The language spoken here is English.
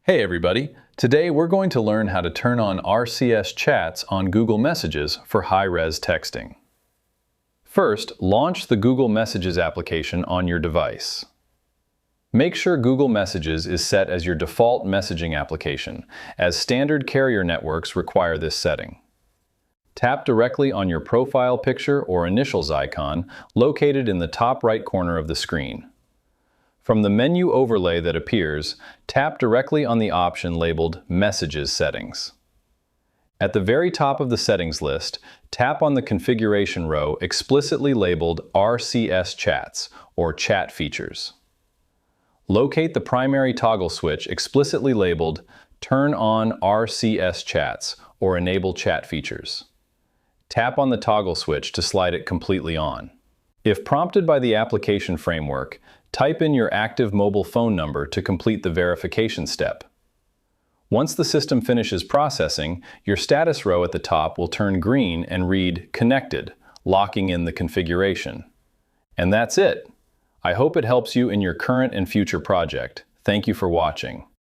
Hey everybody! Today we're going to learn how to turn on RCS chats on Google Messages for high-res texting. First, launch the Google Messages application on your device. Make sure Google Messages is set as your default messaging application, as standard carrier networks require this setting. Tap directly on your profile picture or initials icon located in the top right corner of the screen. From the menu overlay that appears, tap directly on the option labeled Messages Settings. At the very top of the settings list, tap on the configuration row explicitly labeled RCS Chats, or Chat Features. Locate the primary toggle switch explicitly labeled Turn on RCS Chats, or Enable Chat Features. Tap on the toggle switch to slide it completely on. If prompted by the application framework, type in your active mobile phone number to complete the verification step. Once the system finishes processing, your status row at the top will turn green and read Connected, locking in the configuration. And that's it. I hope it helps you in your current and future project. Thank you for watching.